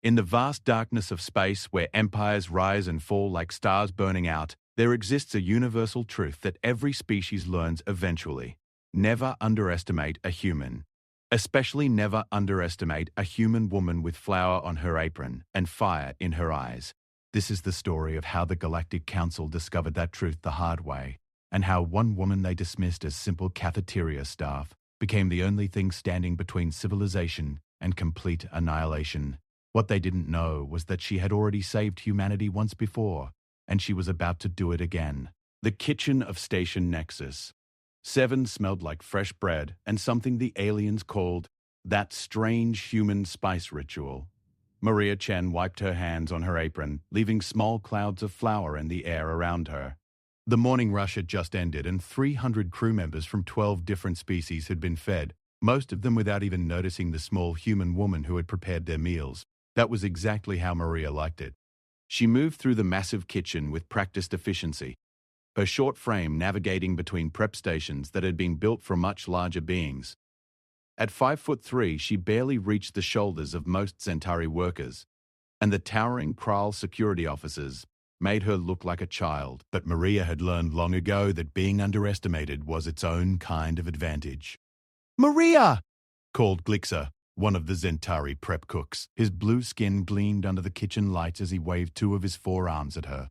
In the vast darkness of space, where empires rise and fall like stars burning out, there exists a universal truth that every species learns eventually. Never underestimate a human. Especially never underestimate a human woman with flour on her apron and fire in her eyes. This is the story of how the Galactic Council discovered that truth the hard way, and how one woman they dismissed as simple cafeteria staff became the only thing standing between civilization and complete annihilation. What they didn't know was that she had already saved humanity once before, and she was about to do it again. The kitchen of Station Nexus. 7 smelled like fresh bread and something the aliens called that strange human spice ritual. Maria Chen wiped her hands on her apron, leaving small clouds of flour in the air around her. The morning rush had just ended, and 300 crew members from 12 different species had been fed, most of them without even noticing the small human woman who had prepared their meals. That was exactly how Maria liked it. She moved through the massive kitchen with practiced efficiency, her short frame navigating between prep stations that had been built for much larger beings. At 5'3", she barely reached the shoulders of most Centauri workers, and the towering Kral security officers made her look like a child. But Maria had learned long ago that being underestimated was its own kind of advantage. "Maria!" called Glixer, one of the Centauri prep cooks. His blue skin gleamed under the kitchen lights as he waved 2 of his forearms at her.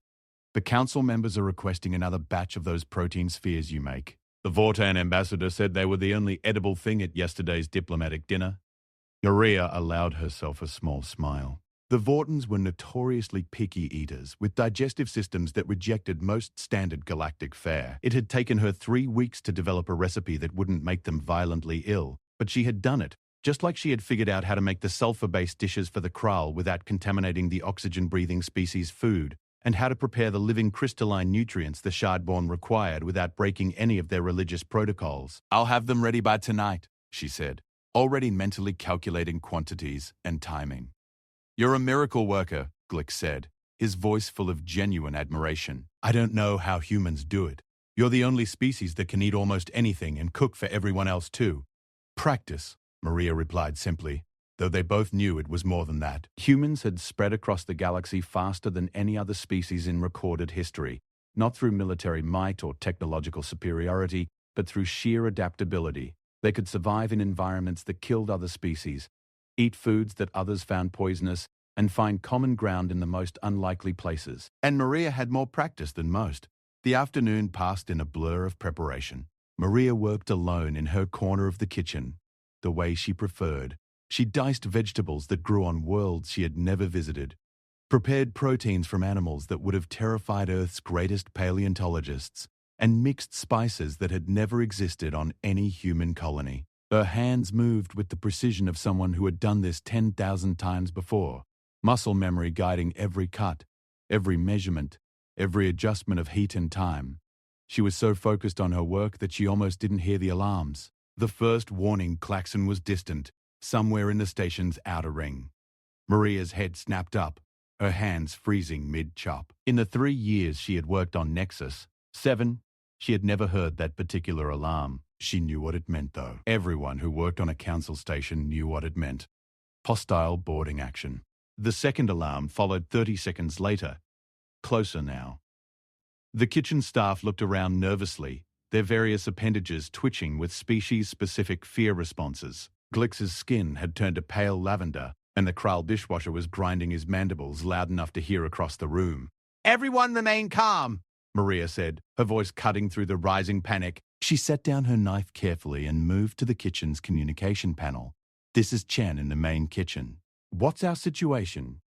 "The council members are requesting another batch of those protein spheres you make. The Vortan ambassador said they were the only edible thing at yesterday's diplomatic dinner." Maria allowed herself a small smile. The Vortans were notoriously picky eaters, with digestive systems that rejected most standard galactic fare. It had taken her 3 weeks to develop a recipe that wouldn't make them violently ill, but she had done it, just like she had figured out how to make the sulfur-based dishes for the Kral without contaminating the oxygen-breathing species' food, and how to prepare the living crystalline nutrients the Shardborn required without breaking any of their religious protocols. "I'll have them ready by tonight," she said, already mentally calculating quantities and timing. "You're a miracle worker," Glick said, his voice full of genuine admiration. "I don't know how humans do it. You're the only species that can eat almost anything and cook for everyone else too." "Practice," Maria replied simply, though they both knew it was more than that. Humans had spread across the galaxy faster than any other species in recorded history, not through military might or technological superiority, but through sheer adaptability. They could survive in environments that killed other species, eat foods that others found poisonous, and find common ground in the most unlikely places. And Maria had more practice than most. The afternoon passed in a blur of preparation. Maria worked alone in her corner of the kitchen, the way she preferred. She diced vegetables that grew on worlds she had never visited, prepared proteins from animals that would have terrified Earth's greatest paleontologists, and mixed spices that had never existed on any human colony. Her hands moved with the precision of someone who had done this 10,000 times before, muscle memory guiding every cut, every measurement, every adjustment of heat and time. She was so focused on her work that she almost didn't hear the alarms. The first warning klaxon was distant, somewhere in the station's outer ring. Maria's head snapped up, her hands freezing mid-chop. In the 3 years she had worked on Nexus 7, she had never heard that particular alarm. She knew what it meant, though. Everyone who worked on a council station knew what it meant. Hostile boarding action. The second alarm followed 30 seconds later. Closer now. The kitchen staff looked around nervously, their various appendages twitching with species-specific fear responses. Glix's skin had turned a pale lavender, and the Kral dishwasher was grinding his mandibles loud enough to hear across the room. "Everyone remain calm," Maria said, her voice cutting through the rising panic. She set down her knife carefully and moved to the kitchen's communication panel. "This is Chen in the main kitchen. What's our situation?"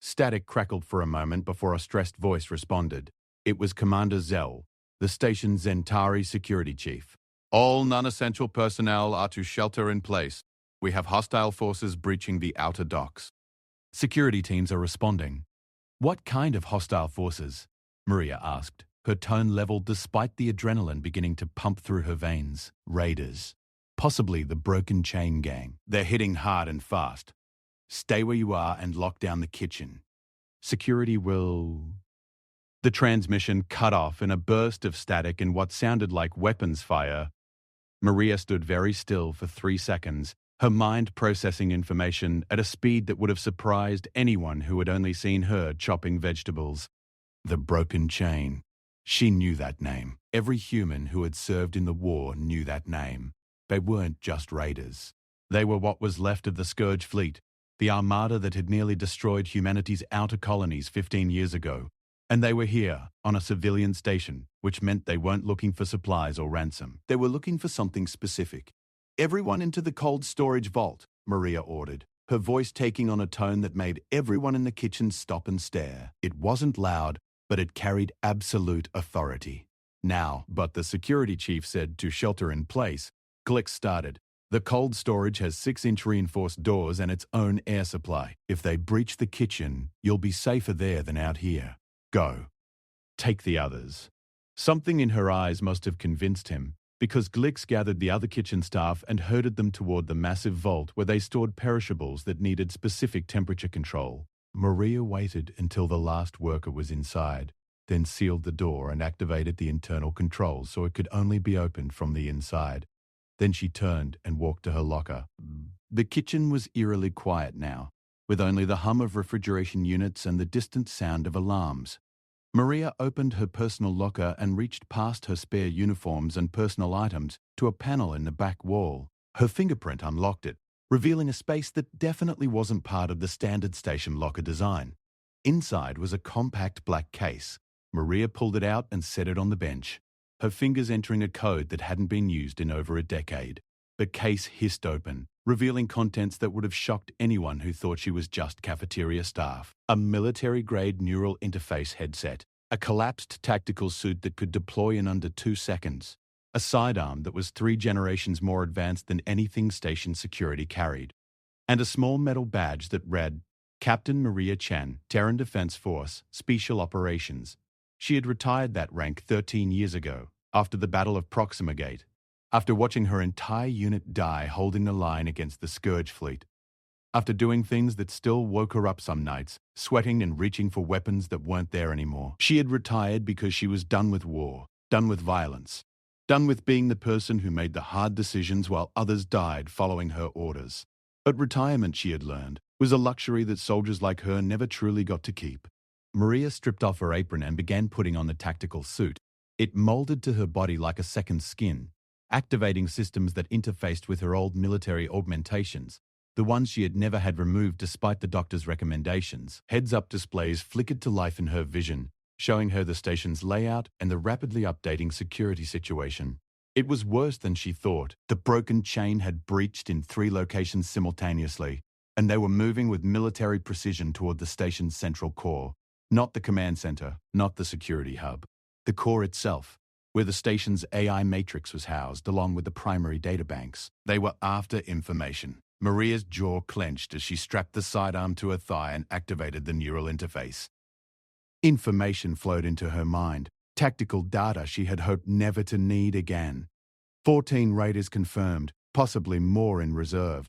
Static crackled for a moment before a stressed voice responded. It was Commander Zell, the station's Centauri security chief. "All non-essential personnel are to shelter in place. We have hostile forces breaching the outer docks." Security teams are responding. "What kind of hostile forces?" Maria asked, her tone leveled despite the adrenaline beginning to pump through her veins. "Raiders. Possibly the Broken Chain Gang. They're hitting hard and fast. Stay where you are and lock down the kitchen. Security will..." The transmission cut off in a burst of static and what sounded like weapons fire. Maria stood very still for 3 seconds, her mind processing information at a speed that would have surprised anyone who had only seen her chopping vegetables. The broken chain. She knew that name. Every human who had served in the war knew that name. They weren't just raiders. They were what was left of the Scourge fleet, the armada that had nearly destroyed humanity's outer colonies 15 years ago. And they were here, on a civilian station, which meant they weren't looking for supplies or ransom. They were looking for something specific. "Everyone into the cold storage vault," Maria ordered, her voice taking on a tone that made everyone in the kitchen stop and stare. It wasn't loud, but it carried absolute authority. "Now," but the security chief said to shelter in place. Glick started. "The cold storage has 6-inch reinforced doors and its own air supply. If they breach the kitchen, you'll be safer there than out here. Go. Take the others." Something in her eyes must have convinced him, because Glix gathered the other kitchen staff and herded them toward the massive vault where they stored perishables that needed specific temperature control. Maria waited until the last worker was inside, then sealed the door and activated the internal controls so it could only be opened from the inside. Then she turned and walked to her locker. The kitchen was eerily quiet now, with only the hum of refrigeration units and the distant sound of alarms. Maria opened her personal locker and reached past her spare uniforms and personal items to a panel in the back wall. Her fingerprint unlocked it, revealing a space that definitely wasn't part of the standard station locker design. Inside was a compact black case. Maria pulled it out and set it on the bench, her fingers entering a code that hadn't been used in over a decade. The case hissed open, revealing contents that would have shocked anyone who thought she was just cafeteria staff. A military-grade neural interface headset, a collapsed tactical suit that could deploy in under 2 seconds, a sidearm that was 3 generations more advanced than anything station security carried, and a small metal badge that read, "Captain Maria Chen, Terran Defense Force, Special Operations." She had retired that rank 13 years ago, after the Battle of Proxima Gate, after watching her entire unit die holding the line against the Scourge fleet, after doing things that still woke her up some nights, sweating and reaching for weapons that weren't there anymore. She had retired because she was done with war, done with violence, done with being the person who made the hard decisions while others died following her orders. But retirement, she had learned, was a luxury that soldiers like her never truly got to keep. Maria stripped off her apron and began putting on the tactical suit. It molded to her body like a second skin, activating systems that interfaced with her old military augmentations, the ones she had never had removed despite the doctor's recommendations. Heads-up displays flickered to life in her vision, showing her the station's layout and the rapidly updating security situation. It was worse than she thought. The broken chain had breached in 3 locations simultaneously, and they were moving with military precision toward the station's central core. Not the command center, not the security hub. The core itself, where the station's AI matrix was housed along with the primary databanks. They were after information. Maria's jaw clenched as she strapped the sidearm to her thigh and activated the neural interface. Information flowed into her mind, tactical data she had hoped never to need again. 14 raiders confirmed, possibly more in reserve.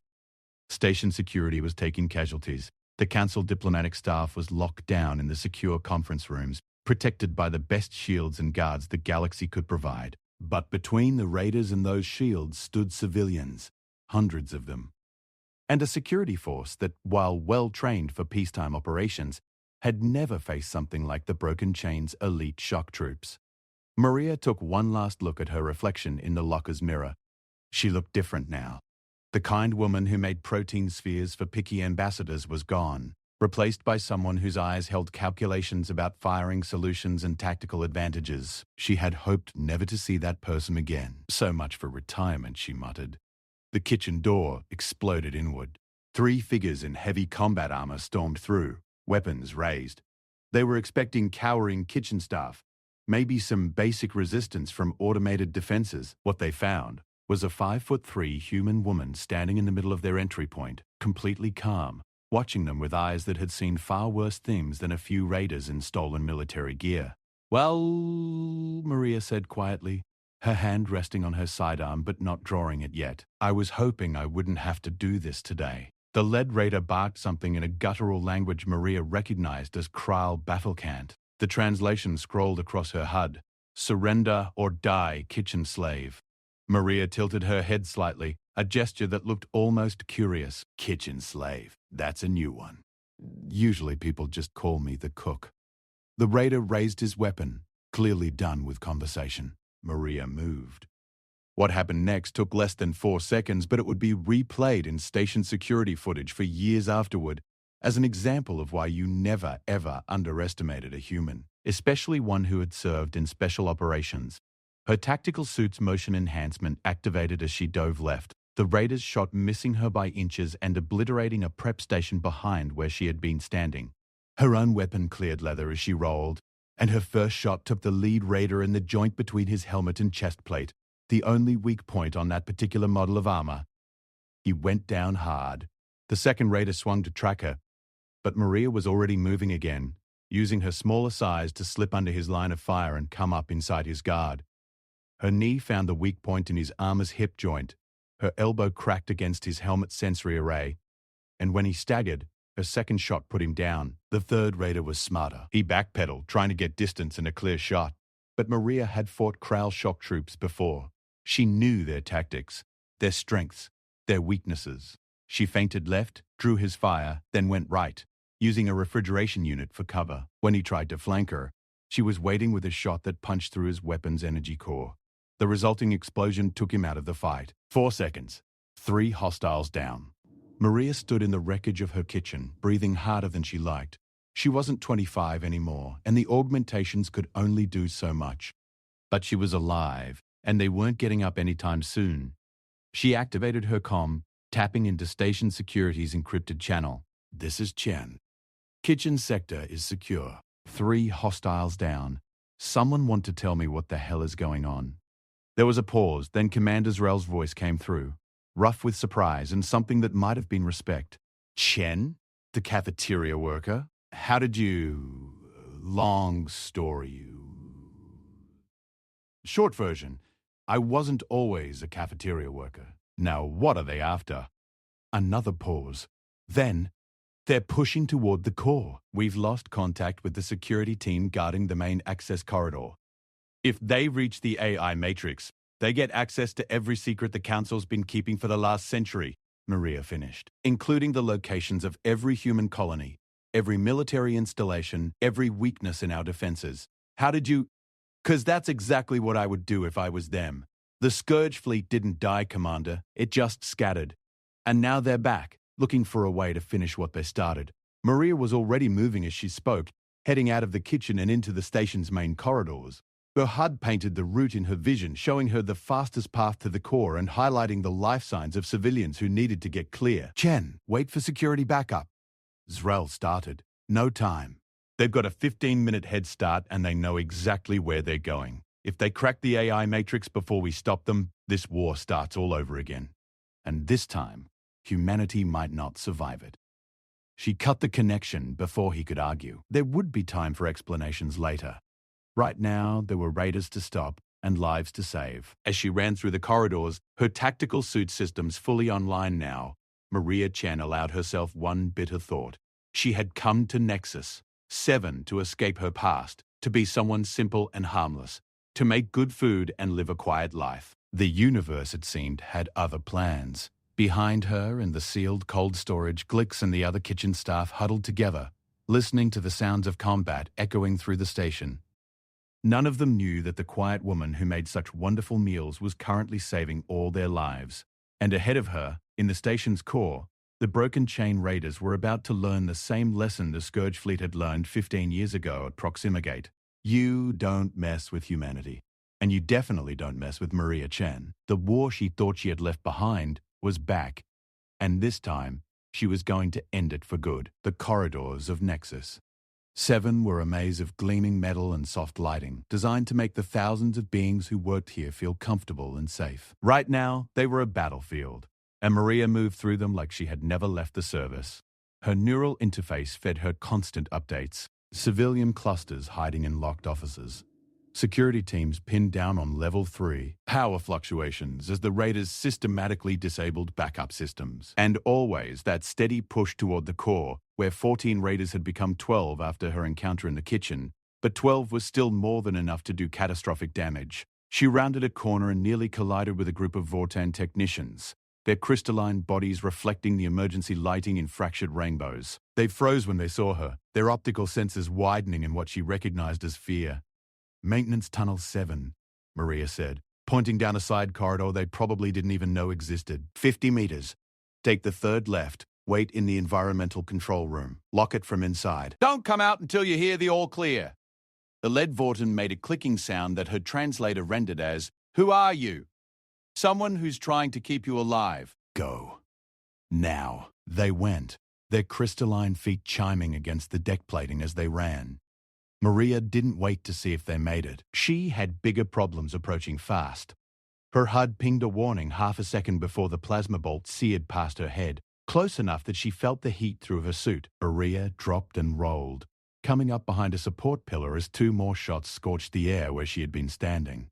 Station security was taking casualties. The council diplomatic staff was locked down in the secure conference rooms, protected by the best shields and guards the galaxy could provide. But between the raiders and those shields stood civilians, hundreds of them. And a security force that, while well-trained for peacetime operations, had never faced something like the Broken Chain's elite shock troops. Maria took one last look at her reflection in the locker's mirror. She looked different now. The kind woman who made protein spheres for picky ambassadors was gone, replaced by someone whose eyes held calculations about firing solutions and tactical advantages. She had hoped never to see that person again. "So much for retirement," she muttered. The kitchen door exploded inward. 3 figures in heavy combat armor stormed through, weapons raised. They were expecting cowering kitchen staff, maybe some basic resistance from automated defenses. What they found was a 5'3" human woman standing in the middle of their entry point, completely calm, watching them with eyes that had seen far worse things than a few raiders in stolen military gear. "Well," Maria said quietly, her hand resting on her sidearm but not drawing it yet. "I was hoping I wouldn't have to do this today." The lead raider barked something in a guttural language Maria recognized as Kral Battlecant. The translation scrolled across her HUD, "Surrender or die, kitchen slave." Maria tilted her head slightly, a gesture that looked almost curious. Kitchen slave. That's a new one. Usually people just call me the cook. The raider raised his weapon, clearly done with conversation. Maria moved. What happened next took less than 4 seconds, but it would be replayed in station security footage for years afterward as an example of why you never, ever underestimated a human, especially one who had served in special operations. Her tactical suit's motion enhancement activated as she dove left. The raiders shot, missing her by inches and obliterating a prep station behind where she had been standing. Her own weapon cleared leather as she rolled, and her first shot took the lead raider in the joint between his helmet and chest plate, the only weak point on that particular model of armor. He went down hard. The second raider swung to track her, but Maria was already moving again, using her smaller size to slip under his line of fire and come up inside his guard. Her knee found the weak point in his armor's hip joint. Her elbow cracked against his helmet's sensory array, and when he staggered, her second shot put him down. The third raider was smarter. He backpedaled, trying to get distance and a clear shot. But Maria had fought Krall shock troops before. She knew their tactics, their strengths, their weaknesses. She feinted left, drew his fire, then went right, using a refrigeration unit for cover. When he tried to flank her, she was waiting with a shot that punched through his weapon's energy core. The resulting explosion took him out of the fight. 4 seconds. 3 hostiles down. Maria stood in the wreckage of her kitchen, breathing harder than she liked. She wasn't 25 anymore, and the augmentations could only do so much. But she was alive, and they weren't getting up anytime soon. She activated her comm, tapping into station security's encrypted channel. This is Chen. Kitchen sector is secure. 3 hostiles down. Someone want to tell me what the hell is going on? There was a pause, then Commander Zrel's voice came through, rough with surprise and something that might have been respect. Chen? The cafeteria worker? How did you... Long story. Short version. I wasn't always a cafeteria worker. Now what are they after? Another pause. Then, they're pushing toward the core. We've lost contact with the security team guarding the main access corridor. If they reach the AI matrix, they get access to every secret the Council's been keeping for the last century, Maria finished, including the locations of every human colony, every military installation, every weakness in our defenses. How did you... 'Cause that's exactly what I would do if I was them. The Scourge fleet didn't die, Commander. It just scattered. And now they're back, looking for a way to finish what they started. Maria was already moving as she spoke, heading out of the kitchen and into the station's main corridors. Her HUD painted the route in her vision, showing her the fastest path to the core and highlighting the life signs of civilians who needed to get clear. Chen, wait for security backup. Zrel started. No time. They've got a 15-minute head start and they know exactly where they're going. If they crack the AI matrix before we stop them, this war starts all over again. And this time, humanity might not survive it. She cut the connection before he could argue. There would be time for explanations later. Right now, there were raiders to stop and lives to save. As she ran through the corridors, her tactical suit systems fully online now, Maria Chen allowed herself one bitter thought. She had come to Nexus 7 to escape her past, to be someone simple and harmless, to make good food and live a quiet life. The universe, it seemed, had other plans. Behind her, in the sealed cold storage, Glix and the other kitchen staff huddled together, listening to the sounds of combat echoing through the station. None of them knew that the quiet woman who made such wonderful meals was currently saving all their lives. And ahead of her, in the station's core, the Broken Chain Raiders were about to learn the same lesson the Scourge Fleet had learned 15 years ago at Proximigate. You don't mess with humanity. And you definitely don't mess with Maria Chen. The war she thought she had left behind was back. And this time, she was going to end it for good. The corridors of Nexus 7 were a maze of gleaming metal and soft lighting, designed to make the thousands of beings who worked here feel comfortable and safe. Right now, they were a battlefield, and Maria moved through them like she had never left the service. Her neural interface fed her constant updates, civilian clusters hiding in locked offices, security teams pinned down on level 3, power fluctuations as the raiders systematically disabled backup systems, and always that steady push toward the core, where 14 raiders had become 12 after her encounter in the kitchen, but 12 was still more than enough to do catastrophic damage. She rounded a corner and nearly collided with a group of Vortan technicians, their crystalline bodies reflecting the emergency lighting in fractured rainbows. They froze when they saw her, their optical senses widening in what she recognized as fear. "Maintenance Tunnel 7, Maria said, pointing down a side corridor they probably didn't even know existed. 50 meters. Take the third left. Wait in the environmental control room. Lock it from inside. Don't come out until you hear the all clear." The lead Vorton made a clicking sound that her translator rendered as, "Who are you?" "Someone who's trying to keep you alive." "Go. Now." They went, their crystalline feet chiming against the deck plating as they ran. Maria didn't wait to see if they made it. She had bigger problems approaching fast. Her HUD pinged a warning half a second before the plasma bolt seared past her head, close enough that she felt the heat through her suit. Maria dropped and rolled, coming up behind a support pillar as two more shots scorched the air where she had been standing.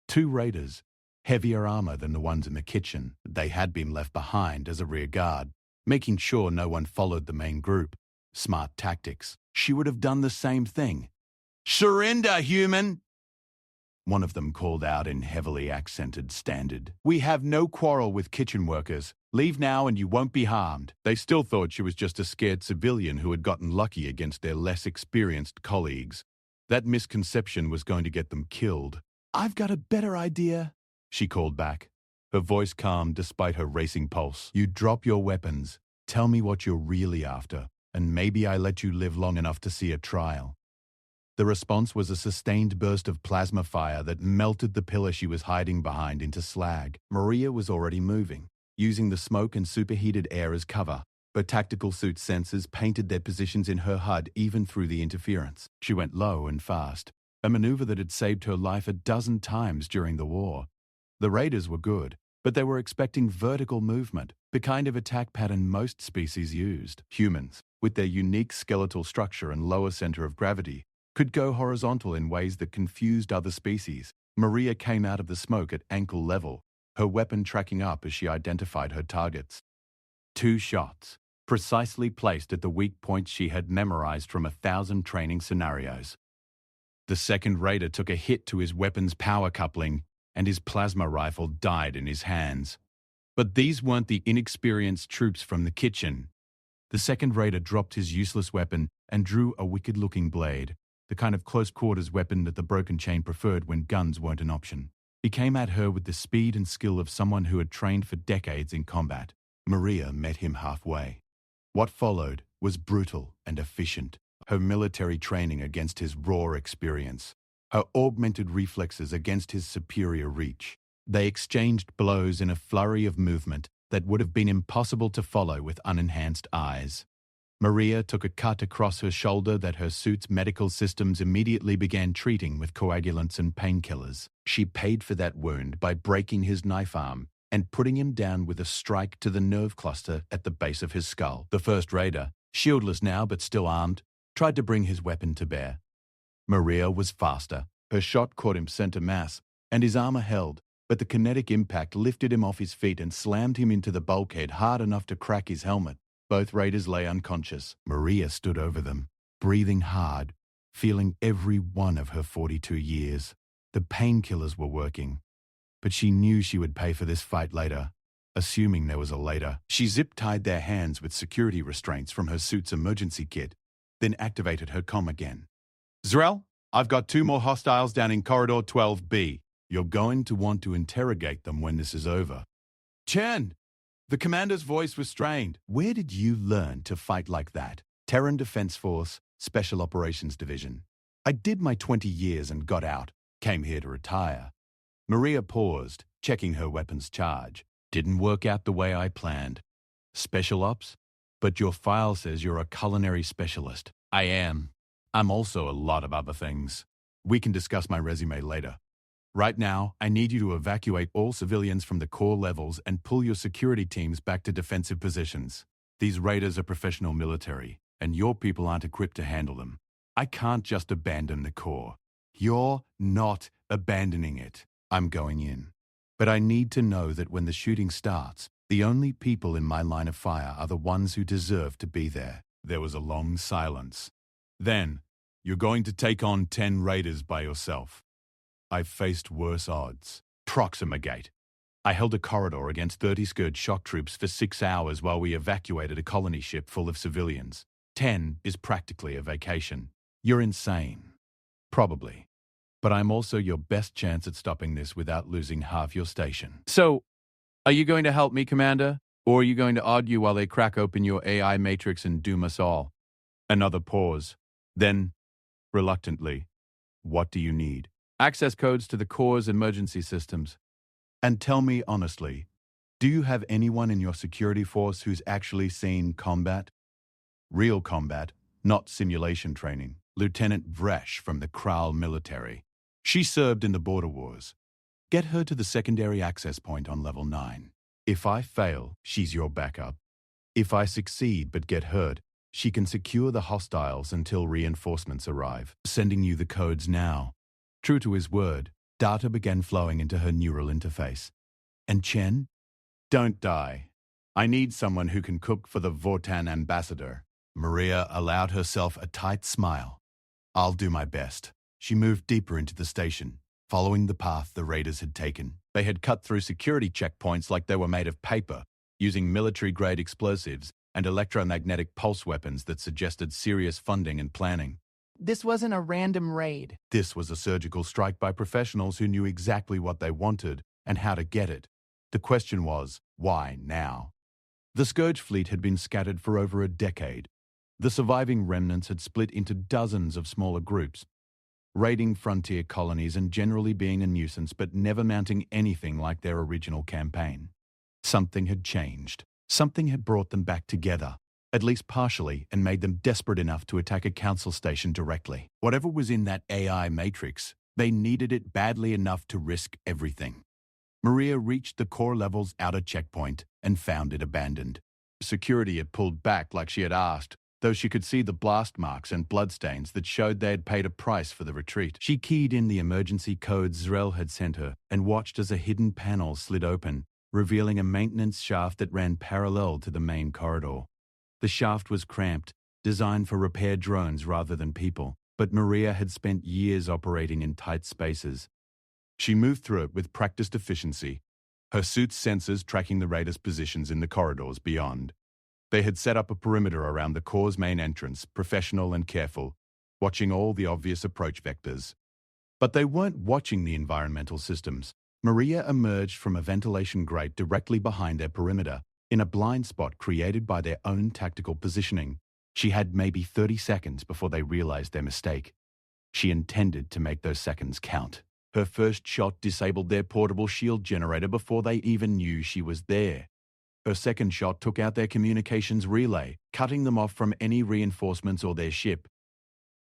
Two raiders, heavier armor than the ones in the kitchen. They had been left behind as a rear guard, making sure no one followed the main group. Smart tactics. She would have done the same thing. "Surrender, human!" One of them called out in heavily accented standard. "We have no quarrel with kitchen workers. Leave now and you won't be harmed." They still thought she was just a scared civilian who had gotten lucky against their less experienced colleagues. That misconception was going to get them killed. "I've got a better idea," she called back, her voice calm despite her racing pulse. "You drop your weapons. Tell me what you're really after, and maybe I let you live long enough to see a trial." The response was a sustained burst of plasma fire that melted the pillar she was hiding behind into slag. Maria was already moving, using the smoke and superheated air as cover. Her tactical suit sensors painted their positions in her HUD even through the interference. She went low and fast, a maneuver that had saved her life a dozen times during the war. The raiders were good, but they were expecting vertical movement, the kind of attack pattern most species used. Humans, with their unique skeletal structure and lower center of gravity, could go horizontal in ways that confused other species. Maria came out of the smoke at ankle level, her weapon tracking up as she identified her targets. 2 shots, precisely placed at the weak points she had memorized from 1,000 training scenarios. The second raider took a hit to his weapon's power coupling, and his plasma rifle died in his hands. But these weren't the inexperienced troops from the kitchen. The second raider dropped his useless weapon and drew a wicked-looking blade, the kind of close-quarters weapon that the Broken Chain preferred when guns weren't an option. He came at her with the speed and skill of someone who had trained for decades in combat. Maria met him halfway. What followed was brutal and efficient, her military training against his raw experience, her augmented reflexes against his superior reach. They exchanged blows in a flurry of movement that would have been impossible to follow with unenhanced eyes. Maria took a cut across her shoulder that her suit's medical systems immediately began treating with coagulants and painkillers. She paid for that wound by breaking his knife arm and putting him down with a strike to the nerve cluster at the base of his skull. The first raider, shieldless now but still armed, tried to bring his weapon to bear. Maria was faster. Her shot caught him center mass, and his armor held, but the kinetic impact lifted him off his feet and slammed him into the bulkhead hard enough to crack his helmet. Both raiders lay unconscious. Maria stood over them, breathing hard, feeling every one of her 42 years. The painkillers were working, but she knew she would pay for this fight later. Assuming there was a later, she zip-tied their hands with security restraints from her suit's emergency kit, then activated her comm again. "Zrel, I've got 2 more hostiles down in Corridor 12B. You're going to want to interrogate them when this is over." "Chen!" The commander's voice was strained. "Where did you learn to fight like that?" "Terran Defense Force, Special Operations Division. I did my 20 years and got out. Came here to retire." Maria paused, checking her weapon's charge. "Didn't work out the way I planned." "Special Ops? But your file says you're a culinary specialist." "I am. I'm also a lot of other things. We can discuss my resume later. Right now, I need you to evacuate all civilians from the core levels and pull your security teams back to defensive positions. These raiders are professional military, and your people aren't equipped to handle them. I can't just abandon the core." "You're not abandoning it." "I'm going in. But I need to know that when the shooting starts, the only people in my line of fire are the ones who deserve to be there." There was a long silence. "Then, you're going to take on 10 raiders by yourself." I've faced worse odds. Proxima Gate. I held a corridor against 30 Scourge shock troops for 6 hours while we evacuated a colony ship full of civilians. 10 is practically a vacation. You're insane. Probably. But I'm also your best chance at stopping this without losing half your station. So, are you going to help me, Commander? Or are you going to argue while they crack open your AI matrix and doom us all? Another pause. Then, reluctantly, what do you need? Access codes to the core's emergency systems. And tell me honestly, do you have anyone in your security force who's actually seen combat? Real combat, not simulation training. Lieutenant Vresh from the Kral military. She served in the border wars. Get her to the secondary access point on level 9. If I fail, she's your backup. If I succeed but get hurt, she can secure the hostiles until reinforcements arrive, sending you the codes now. True to his word, data began flowing into her neural interface. And Chen? Don't die. I need someone who can cook for the Vortan ambassador. Maria allowed herself a tight smile. I'll do my best. She moved deeper into the station, following the path the raiders had taken. They had cut through security checkpoints like they were made of paper, using military-grade explosives and electromagnetic pulse weapons that suggested serious funding and planning. This wasn't a random raid. This was a surgical strike by professionals who knew exactly what they wanted and how to get it. The question was, why now? The Scourge fleet had been scattered for over a decade. The surviving remnants had split into dozens of smaller groups, raiding frontier colonies and generally being a nuisance but never mounting anything like their original campaign. Something had changed. Something had brought them back together, at least partially, and made them desperate enough to attack a council station directly. Whatever was in that AI matrix, they needed it badly enough to risk everything. Maria reached the core level's outer checkpoint and found it abandoned. Security had pulled back like she had asked, though she could see the blast marks and bloodstains that showed they had paid a price for the retreat. She keyed in the emergency codes Zrel had sent her and watched as a hidden panel slid open, revealing a maintenance shaft that ran parallel to the main corridor. The shaft was cramped, designed for repair drones rather than people, but Maria had spent years operating in tight spaces. She moved through it with practiced efficiency, her suit's sensors tracking the raiders' positions in the corridors beyond. They had set up a perimeter around the core's main entrance, professional and careful, watching all the obvious approach vectors. But they weren't watching the environmental systems. Maria emerged from a ventilation grate directly behind their perimeter, in a blind spot created by their own tactical positioning. She had maybe 30 seconds before they realized their mistake. She intended to make those seconds count. Her first shot disabled their portable shield generator before they even knew she was there. Her second shot took out their communications relay, cutting them off from any reinforcements or their ship.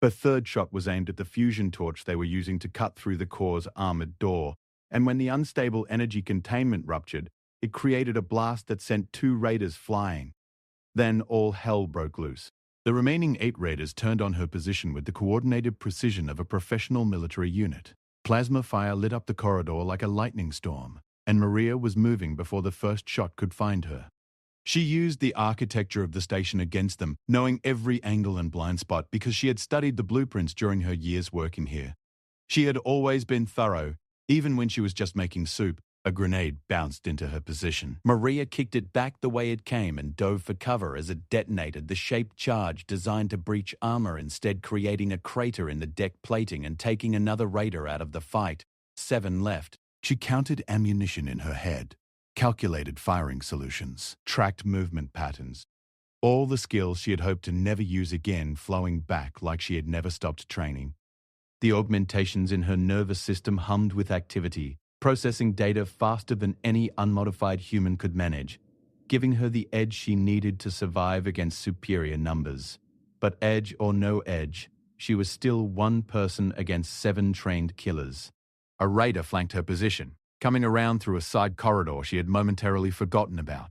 Her third shot was aimed at the fusion torch they were using to cut through the core's armored door, and when the unstable energy containment ruptured, it created a blast that sent 2 raiders flying. Then all hell broke loose. The remaining 8 raiders turned on her position with the coordinated precision of a professional military unit. Plasma fire lit up the corridor like a lightning storm, and Maria was moving before the first shot could find her. She used the architecture of the station against them, knowing every angle and blind spot because she had studied the blueprints during her years working here. She had always been thorough, even when she was just making soup. A grenade bounced into her position. Maria kicked it back the way it came and dove for cover as it detonated the shaped charge designed to breach armor, instead creating a crater in the deck plating and taking another raider out of the fight. 7 left. She counted ammunition in her head, calculated firing solutions, tracked movement patterns. All the skills she had hoped to never use again flowing back like she had never stopped training. The augmentations in her nervous system hummed with activity, processing data faster than any unmodified human could manage, giving her the edge she needed to survive against superior numbers. But edge or no edge, she was still one person against 7 trained killers. A raider flanked her position, coming around through a side corridor she had momentarily forgotten about.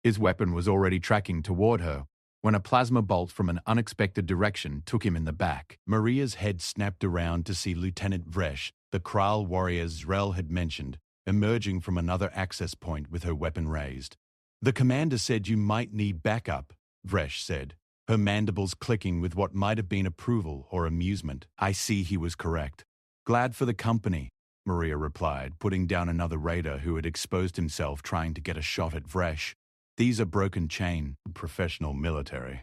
His weapon was already tracking toward her when a plasma bolt from an unexpected direction took him in the back. Maria's head snapped around to see Lieutenant Vresh, the Kral warrior Zrel had mentioned, emerging from another access point with her weapon raised. "The commander said you might need backup," Vresh said, her mandibles clicking with what might have been approval or amusement. "I see he was correct. Glad for the company. Maria replied, putting down another raider who had exposed himself trying to get a shot at Vresh. These are broken chain, professional military.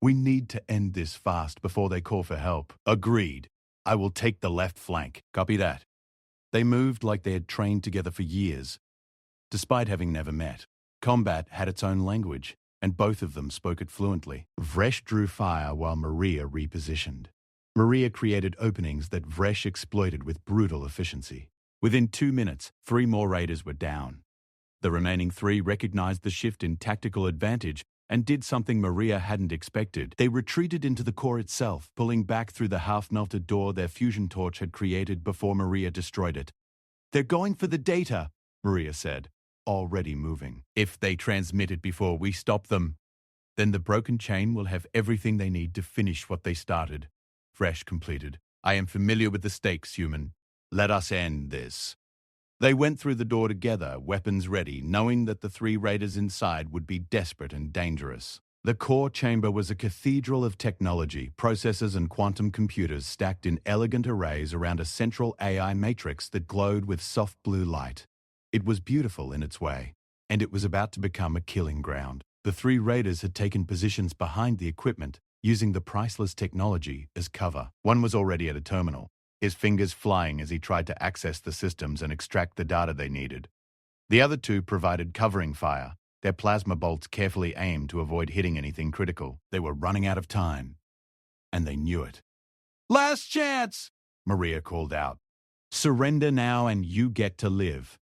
We need to end this fast before they call for help. Agreed. I will take the left flank. Copy that. They moved like they had trained together for years, despite having never met. Combat had its own language, and both of them spoke it fluently. Vresh drew fire while Maria repositioned. Maria created openings that Vresh exploited with brutal efficiency. Within 2 minutes, 3 more raiders were down. The remaining 3 recognized the shift in tactical advantage and did something Maria hadn't expected. They retreated into the core itself, pulling back through the half-melted door their fusion torch had created before Maria destroyed it. "They're going for the data," Maria said, already moving. "If they transmit it before we stop them, then the broken chain will have everything they need to finish what they started." Fresh completed. "I am familiar with the stakes, human. Let us end this." They went through the door together, weapons ready, knowing that the 3 raiders inside would be desperate and dangerous. The core chamber was a cathedral of technology, processors and quantum computers stacked in elegant arrays around a central AI matrix that glowed with soft blue light. It was beautiful in its way, and it was about to become a killing ground. The 3 raiders had taken positions behind the equipment, using the priceless technology as cover. One was already at a terminal, his fingers flying as he tried to access the systems and extract the data they needed. The other 2 provided covering fire, their plasma bolts carefully aimed to avoid hitting anything critical. They were running out of time, and they knew it. "Last chance!" Maria called out. "Surrender now and you get to live."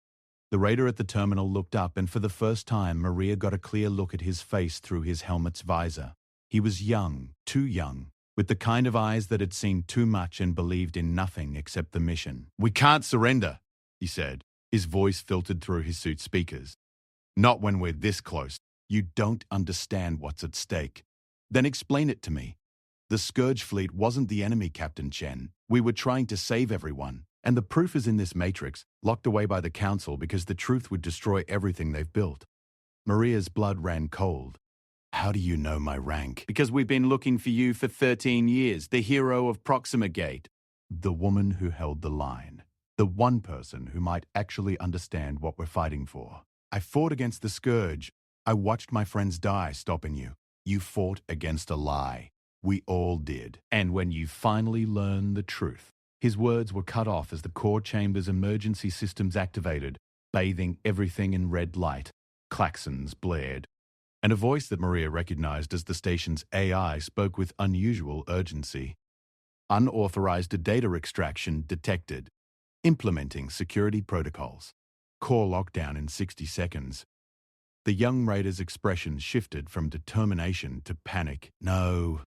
The raider at the terminal looked up, and for the first time, Maria got a clear look at his face through his helmet's visor. He was young, too young, with the kind of eyes that had seen too much and believed in nothing except the mission. "We can't surrender," he said, his voice filtered through his suit speakers. "Not when we're this close. You don't understand what's at stake." "Then explain it to me." "The Scourge fleet wasn't the enemy, Captain Chen. We were trying to save everyone. And the proof is in this matrix, locked away by the Council because the truth would destroy everything they've built." Maria's blood ran cold. "How do you know my rank?" "Because we've been looking for you for 13 years, the hero of Proxima Gate." The woman who held the line. The one person who might actually understand what we're fighting for. "I fought against the Scourge. I watched my friends die stopping you. You fought against a lie. We all did. And when you finally learn the truth." His words were cut off as the core chamber's emergency systems activated, bathing everything in red light. Klaxons blared, and a voice that Maria recognized as the station's AI spoke with unusual urgency. "Unauthorized data extraction detected. Implementing security protocols. Core lockdown in 60 seconds. The young raider's expression shifted from determination to panic. No,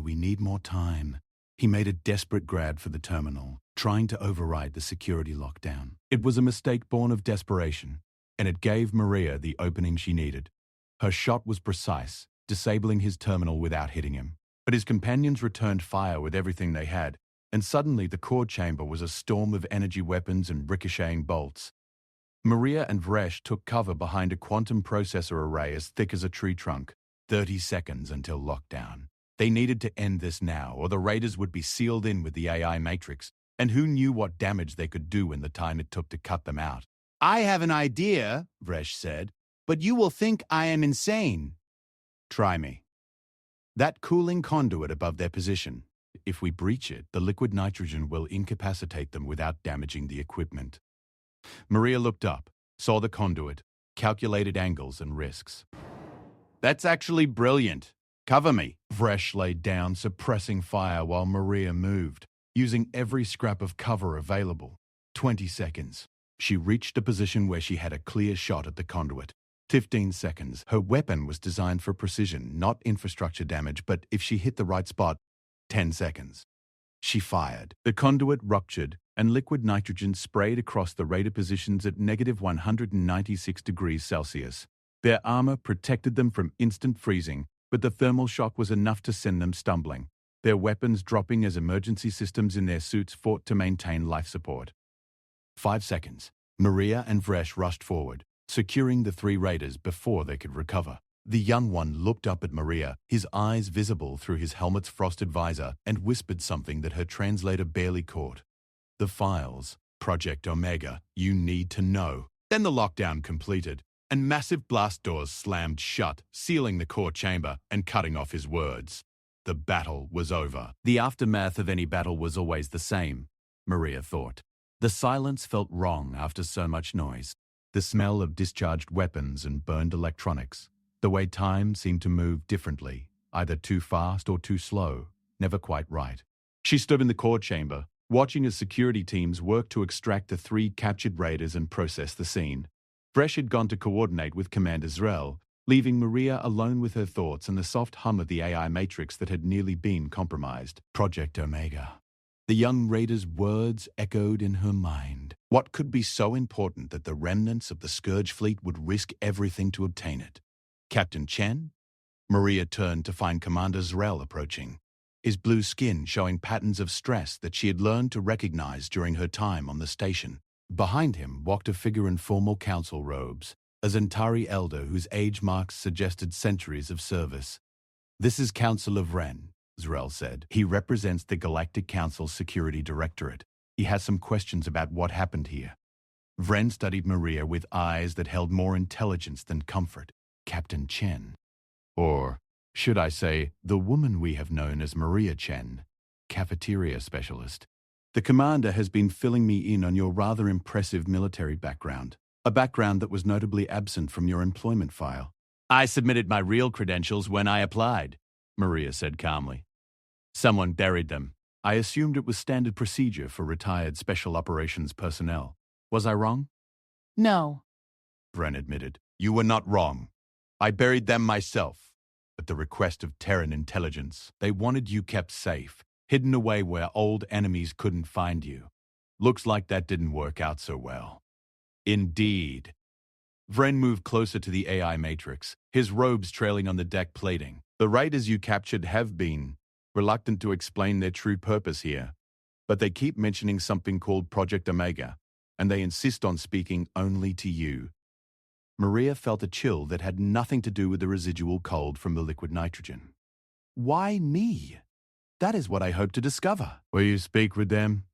we need more time." He made a desperate grab for the terminal, trying to override the security lockdown. It was a mistake born of desperation, and it gave Maria the opening she needed. Her shot was precise, disabling his terminal without hitting him. But his companions returned fire with everything they had, and suddenly the core chamber was a storm of energy weapons and ricocheting bolts. Maria and Vresh took cover behind a quantum processor array as thick as a tree trunk. 30 seconds until lockdown. They needed to end this now, or the raiders would be sealed in with the AI matrix, and who knew what damage they could do in the time it took to cut them out. "I have an idea," Vresh said, "but you will think I am insane." "Try me." "That cooling conduit above their position. If we breach it, the liquid nitrogen will incapacitate them without damaging the equipment." Maria looked up, saw the conduit, calculated angles and risks. "That's actually brilliant. Cover me." Vresh laid down, suppressing fire while Maria moved, using every scrap of cover available. 20 seconds. She reached a position where she had a clear shot at the conduit. 15 seconds. Her weapon was designed for precision, not infrastructure damage, but if she hit the right spot, 10 seconds. She fired. The conduit ruptured, and liquid nitrogen sprayed across the raider positions at -196 degrees Celsius. Their armor protected them from instant freezing, but the thermal shock was enough to send them stumbling, their weapons dropping as emergency systems in their suits fought to maintain life support. 5 seconds. Maria and Vresh rushed forward, securing the 3 raiders before they could recover. The young one looked up at Maria, his eyes visible through his helmet's frosted visor, and whispered something that her translator barely caught. "The files. Project Omega, you need to know. Then the lockdown completed, and massive blast doors slammed shut, sealing the core chamber and cutting off his words. The battle was over. The aftermath of any battle was always the same, Maria thought. The silence felt wrong after so much noise. The smell of discharged weapons and burned electronics. The way time seemed to move differently, either too fast or too slow, never quite right. She stood in the core chamber, watching as security teams worked to extract the 3 captured raiders and process the scene. Fresh had gone to coordinate with Commander Zrel, leaving Maria alone with her thoughts and the soft hum of the AI matrix that had nearly been compromised. Project Omega. The young raider's words echoed in her mind. What could be so important that the remnants of the Scourge fleet would risk everything to obtain it? Captain Chen? Maria turned to find Commander Zrel approaching, his blue skin showing patterns of stress that she had learned to recognize during her time on the station. Behind him walked a figure in formal council robes, a Zentari elder whose age marks suggested centuries of service. "This is Councillor Vren," Zrel said. "He represents the Galactic Council's Security Directorate. He has some questions about what happened here." Vren studied Maria with eyes that held more intelligence than comfort. Captain Chen. Or, should I say, the woman we have known as Maria Chen, Cafeteria Specialist. The commander has been filling me in on your rather impressive military background, a background that was notably absent from your employment file. "I submitted my real credentials when I applied," Maria said calmly. "Someone buried them. I assumed it was standard procedure for retired special operations personnel. Was I wrong?" No. Vren admitted. "You were not wrong. I buried them myself, at the request of Terran intelligence. They wanted you kept safe, hidden away where old enemies couldn't find you. Looks like that didn't work out so well." "Indeed." Vren moved closer to the AI matrix, his robes trailing on the deck plating. "The raiders you captured have been reluctant to explain their true purpose here, but they keep mentioning something called Project Omega, and they insist on speaking only to you." Maria felt a chill that had nothing to do with the residual cold from the liquid nitrogen. "Why me? That is what I hope to discover." "Will you speak with them?"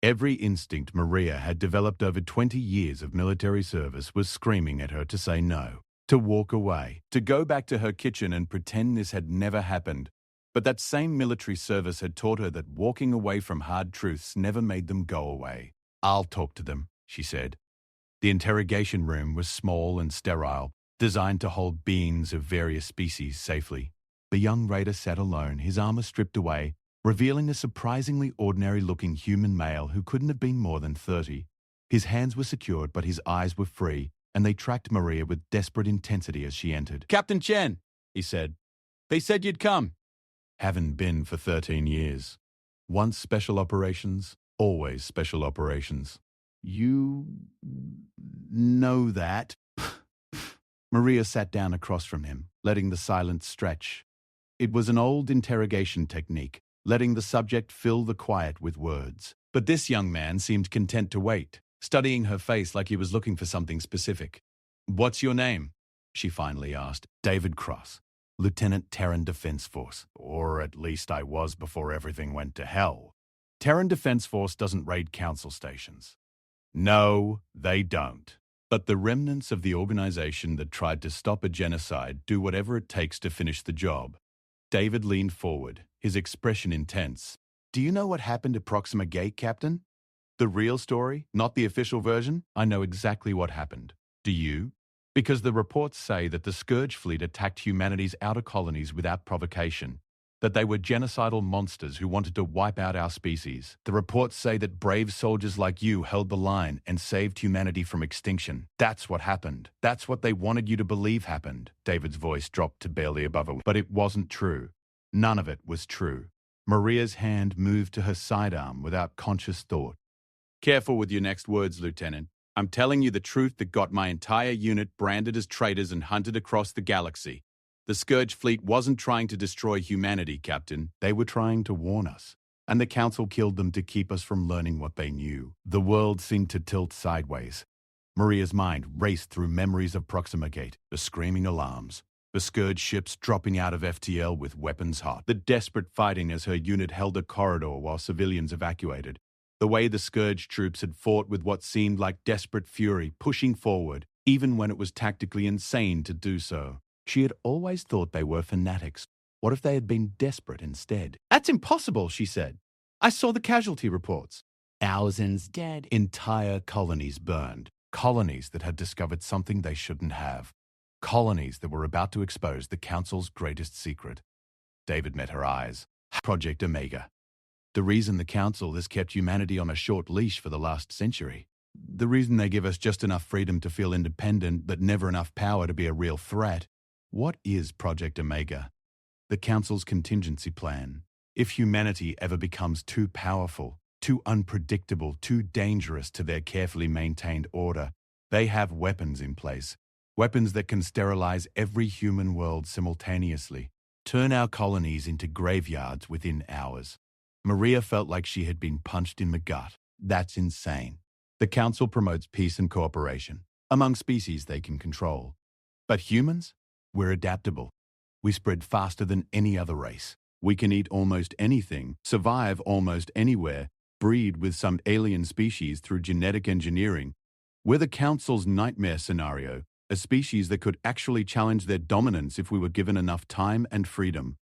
Every instinct Maria had developed over 20 years of military service was screaming at her to say no, to walk away, to go back to her kitchen and pretend this had never happened. But that same military service had taught her that walking away from hard truths never made them go away. "I'll talk to them," she said. The interrogation room was small and sterile, designed to hold beings of various species safely. The young raider sat alone, his armor stripped away, revealing a surprisingly ordinary-looking human male who couldn't have been more than 30. His hands were secured, but his eyes were free, and they tracked Maria with desperate intensity as she entered. "Captain Chen," he said. "They said you'd come." "Haven't been for 13 years. Once special operations, always special operations." "You know that?" Maria sat down across from him, letting the silence stretch. It was an old interrogation technique, letting the subject fill the quiet with words. But this young man seemed content to wait, studying her face like he was looking for something specific. "What's your name?" she finally asked. "David Cross, Lieutenant Terran Defense Force. Or at least I was before everything went to hell. Terran Defense Force doesn't raid council stations." "No, they don't. But the remnants of the organization that tried to stop a genocide do whatever it takes to finish the job." David leaned forward, his expression intense. "Do you know what happened at Proxima Gate, Captain? The real story, not the official version?" "I know exactly what happened. Do you?" "Because the reports say that the Scourge fleet attacked humanity's outer colonies without provocation, that they were genocidal monsters who wanted to wipe out our species. The reports say that brave soldiers like you held the line and saved humanity from extinction. That's what happened. That's what they wanted you to believe happened." David's voice dropped to barely above a. "But it wasn't true. None of it was true." Maria's hand moved to her sidearm without conscious thought. "Careful with your next words, Lieutenant. I'm telling you the truth that got my entire unit branded as traitors and hunted across the galaxy. The Scourge fleet wasn't trying to destroy humanity, Captain. They were trying to warn us. And the Council killed them to keep us from learning what they knew." The world seemed to tilt sideways. Maria's mind raced through memories of Proxima Gate, the screaming alarms, the Scourge ships dropping out of FTL with weapons hot, the desperate fighting as her unit held a corridor while civilians evacuated. The way the Scourge troops had fought with what seemed like desperate fury, pushing forward, even when it was tactically insane to do so. She had always thought they were fanatics. What if they had been desperate instead? That's impossible, she said. I saw the casualty reports. Thousands dead. Entire colonies burned. Colonies that had discovered something they shouldn't have. Colonies that were about to expose the Council's greatest secret. David met her eyes. Project Omega. The reason the Council has kept humanity on a short leash for the last century. The reason they give us just enough freedom to feel independent, but never enough power to be a real threat. What is Project Omega? The Council's contingency plan. If humanity ever becomes too powerful, too unpredictable, too dangerous to their carefully maintained order, they have weapons in place. Weapons that can sterilize every human world simultaneously. Turn our colonies into graveyards within hours. Maria felt like she had been punched in the gut. That's insane. The Council promotes peace and cooperation among species they can control. But humans? We're adaptable. We spread faster than any other race. We can eat almost anything, survive almost anywhere, breed with some alien species through genetic engineering. We're the Council's nightmare scenario, a species that could actually challenge their dominance if we were given enough time and freedom.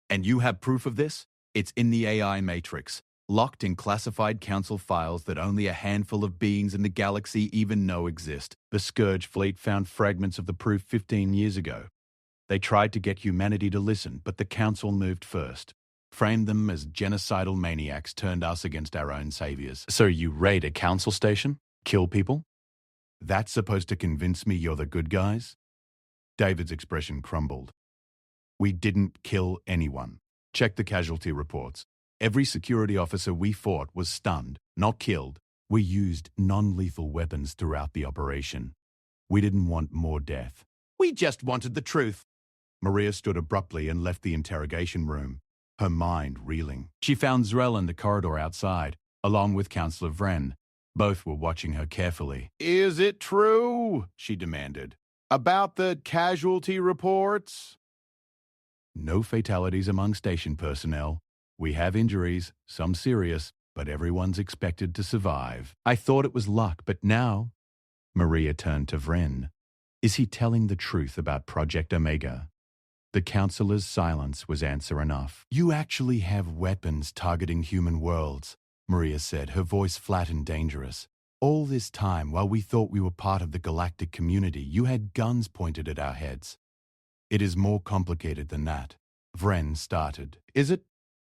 And you have proof of this? It's in the AI matrix, locked in classified Council files that only a handful of beings in the galaxy even know exist. The Scourge fleet found fragments of the proof 15 years ago. They tried to get humanity to listen, but the Council moved first. Framed them as genocidal maniacs turned us against our own saviors. So you raid a Council station? Kill people? That's supposed to convince me you're the good guys? David's expression crumbled. We didn't kill anyone. Check the casualty reports. Every security officer we fought was stunned, not killed. We used non-lethal weapons throughout the operation. We didn't want more death. We just wanted the truth. Maria stood abruptly and left the interrogation room, her mind reeling. She found Zrel in the corridor outside, along with Councillor Vren. Both were watching her carefully. Is it true? She demanded. About the casualty reports? No fatalities among station personnel. We have injuries, some serious, but everyone's expected to survive. I thought it was luck, but now... Maria turned to Vren. Is he telling the truth about Project Omega? The Councillor's silence was answer enough. You actually have weapons targeting human worlds, Maria said, her voice flat and dangerous. All this time, while we thought we were part of the galactic community, you had guns pointed at our heads. It is more complicated than that. Vren started. Is it?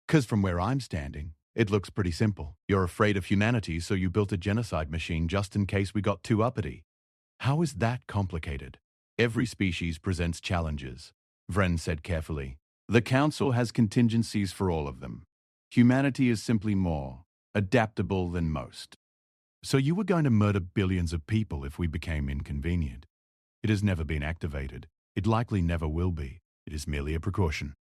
'Cause from where I'm standing, it looks pretty simple. You're afraid of humanity, so you built a genocide machine just in case we got too uppity. How is that complicated? Every species presents challenges, Vren said carefully. The Council has contingencies for all of them. Humanity is simply more adaptable than most. So you were going to murder billions of people if we became inconvenient. It has never been activated. It likely never will be. It is merely a precaution.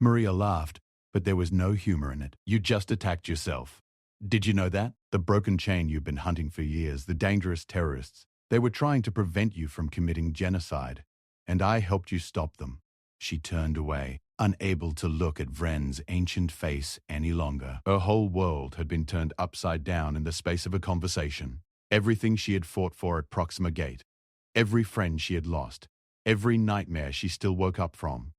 Maria laughed, but there was no humor in it. You just attacked yourself. Did you know that? The broken chain you've been hunting for years, the dangerous terrorists, they were trying to prevent you from committing genocide. And I helped you stop them. She turned away, unable to look at Vren's ancient face any longer. Her whole world had been turned upside down in the space of a conversation. Everything she had fought for at Proxima Gate, every friend she had lost, every nightmare she still woke up from.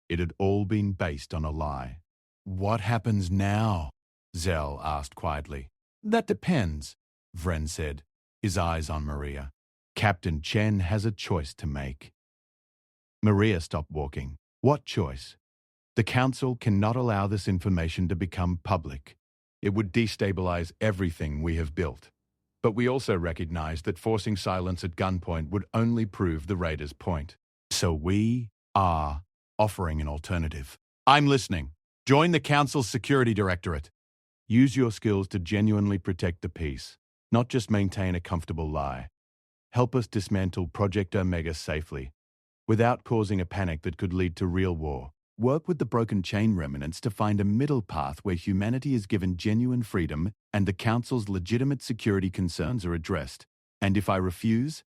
It had all been based on a lie. What happens now? Zell asked quietly. That depends, Vren said, his eyes on Maria. Captain Chen has a choice to make. Maria stopped walking. What choice? The Council cannot allow this information to become public. It would destabilize everything we have built. But we also recognize that forcing silence at gunpoint would only prove the raiders' point. So we are offering an alternative. I'm listening. Join the Council's Security Directorate. Use your skills to genuinely protect the peace, not just maintain a comfortable lie. Help us dismantle Project Omega safely, without causing a panic that could lead to real war. Work with the broken chain remnants to find a middle path where humanity is given genuine freedom and the Council's legitimate security concerns are addressed. And if I refuse,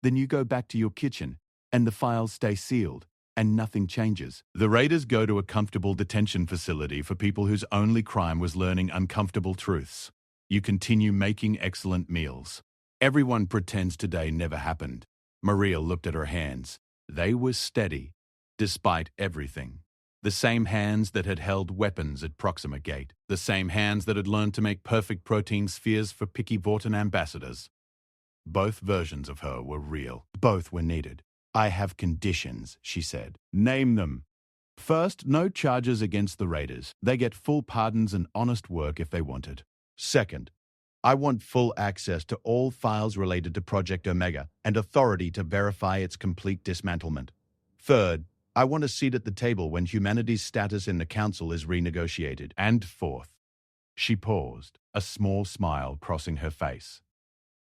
then you go back to your kitchen and the files stay sealed and nothing changes. The raiders go to a comfortable detention facility for people whose only crime was learning uncomfortable truths. You continue making excellent meals. Everyone pretends today never happened. Maria looked at her hands. They were steady, despite everything. The same hands that had held weapons at Proxima Gate. The same hands that had learned to make perfect protein spheres for picky Vorten ambassadors. Both versions of her were real. Both were needed. I have conditions, she said. Name them. First, no charges against the raiders. They get full pardons and honest work if they want it. Second, I want full access to all files related to Project Omega and authority to verify its complete dismantlement. Third, I want a seat at the table when humanity's status in the Council is renegotiated. And fourth, she paused, a small smile crossing her face.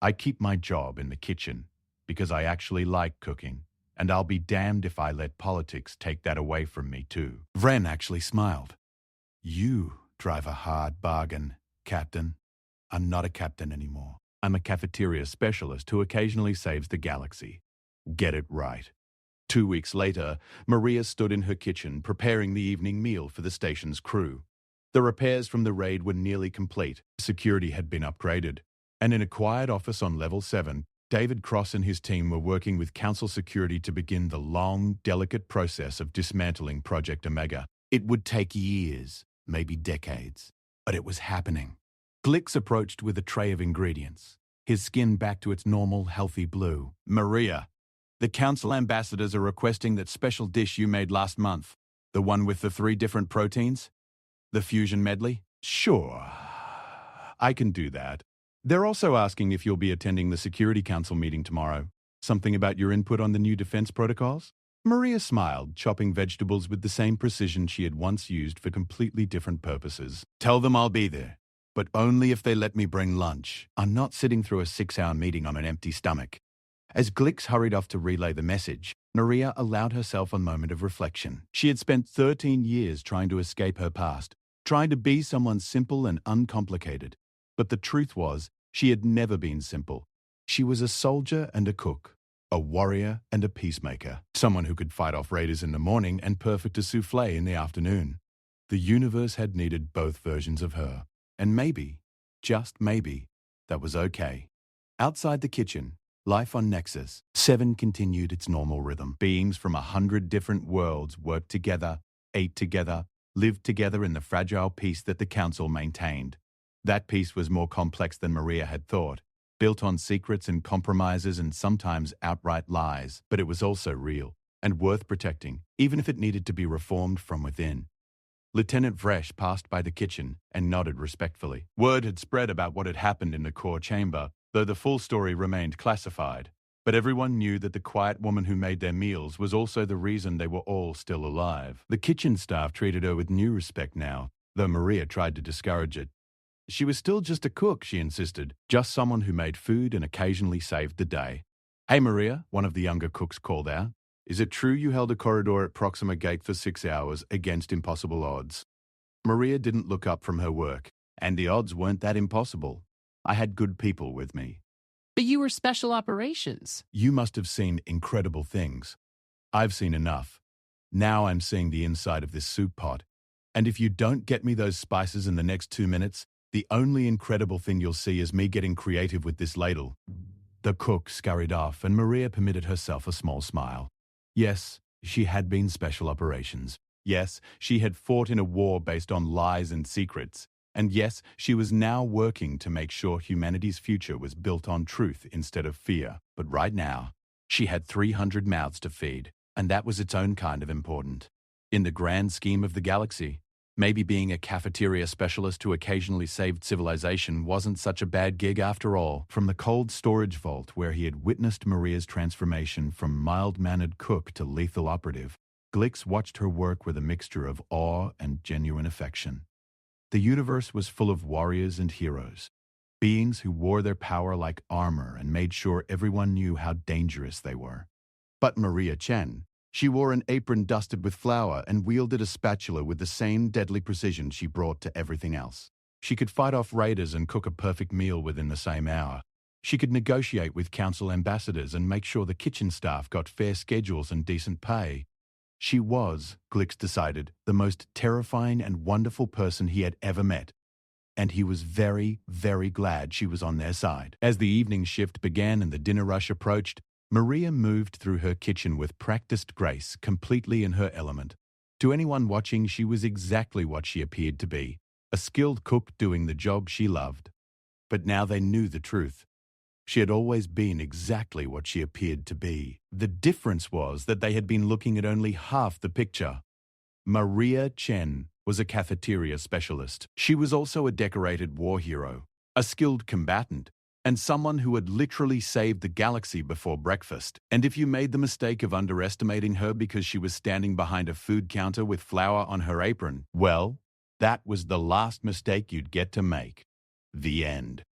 I keep my job in the kitchen because I actually like cooking, and I'll be damned if I let politics take that away from me too. Vren actually smiled. You drive a hard bargain, Captain. I'm not a captain anymore. I'm a cafeteria specialist who occasionally saves the galaxy. Get it right. 2 weeks later, Maria stood in her kitchen preparing the evening meal for the station's crew. The repairs from the raid were nearly complete. Security had been upgraded. And in a quiet office on level 7, David Cross and his team were working with Council security to begin the long, delicate process of dismantling Project Omega. It would take years, maybe decades, but it was happening. Glix approached with a tray of ingredients, his skin back to its normal, healthy blue. Maria, the Council ambassadors are requesting that special dish you made last month. The one with the 3 different proteins? The fusion medley? Sure, I can do that. They're also asking if you'll be attending the Security Council meeting tomorrow. Something about your input on the new defense protocols? Maria smiled, chopping vegetables with the same precision she had once used for completely different purposes. Tell them I'll be there, but only if they let me bring lunch. I'm not sitting through a 6-hour meeting on an empty stomach. As Glix hurried off to relay the message, Maria allowed herself a moment of reflection. She had spent 13 years trying to escape her past, trying to be someone simple and uncomplicated. But the truth was, she had never been simple. She was a soldier and a cook, a warrior and a peacemaker, someone who could fight off raiders in the morning and perfect a souffle in the afternoon. The universe had needed both versions of her, and maybe, just maybe, that was okay. Outside the kitchen, life on Nexus 7 continued its normal rhythm. Beings from 100 different worlds worked together, ate together, lived together in the fragile peace that the Council maintained. That peace was more complex than Maria had thought, built on secrets and compromises and sometimes outright lies, but it was also real and worth protecting, even if it needed to be reformed from within. Lieutenant Vresh passed by the kitchen and nodded respectfully. Word had spread about what had happened in the core chamber, though the full story remained classified. But everyone knew that the quiet woman who made their meals was also the reason they were all still alive. The kitchen staff treated her with new respect now, though Maria tried to discourage it. She was still just a cook, she insisted, just someone who made food and occasionally saved the day. Hey Maria, one of the younger cooks called out. Is it true you held a corridor at Proxima Gate for 6 hours against impossible odds? Maria didn't look up from her work, and the odds weren't that impossible. I had good people with me. But you were special operations. You must have seen incredible things. I've seen enough. Now I'm seeing the inside of this soup pot. And if you don't get me those spices in the next 2 minutes, the only incredible thing you'll see is me getting creative with this ladle. The cook scurried off, and Maria permitted herself a small smile. Yes, she had been special operations. Yes, she had fought in a war based on lies and secrets. And yes, she was now working to make sure humanity's future was built on truth instead of fear. But right now, she had 300 mouths to feed, and that was its own kind of important. In the grand scheme of the galaxy, maybe being a cafeteria specialist who occasionally saved civilization wasn't such a bad gig after all. From the cold storage vault where he had witnessed Maria's transformation from mild-mannered cook to lethal operative, Glix watched her work with a mixture of awe and genuine affection. The universe was full of warriors and heroes, beings who wore their power like armor and made sure everyone knew how dangerous they were. But Maria Chen, she wore an apron dusted with flour and wielded a spatula with the same deadly precision she brought to everything else. She could fight off raiders and cook a perfect meal within the same hour. She could negotiate with council ambassadors and make sure the kitchen staff got fair schedules and decent pay. She was, Glix decided, the most terrifying and wonderful person he had ever met. and he was very, very glad she was on their side. As the evening shift began and the dinner rush approached, Maria moved through her kitchen with practiced grace, completely in her element. To anyone watching, she was exactly what she appeared to be, a skilled cook doing the job she loved. But now they knew the truth. She had always been exactly what she appeared to be. The difference was that they had been looking at only half the picture. Maria Chen was a cafeteria specialist. She was also a decorated war hero, a skilled combatant, and someone who had literally saved the galaxy before breakfast. And if you made the mistake of underestimating her because she was standing behind a food counter with flour on her apron, well, that was the last mistake you'd get to make. The end.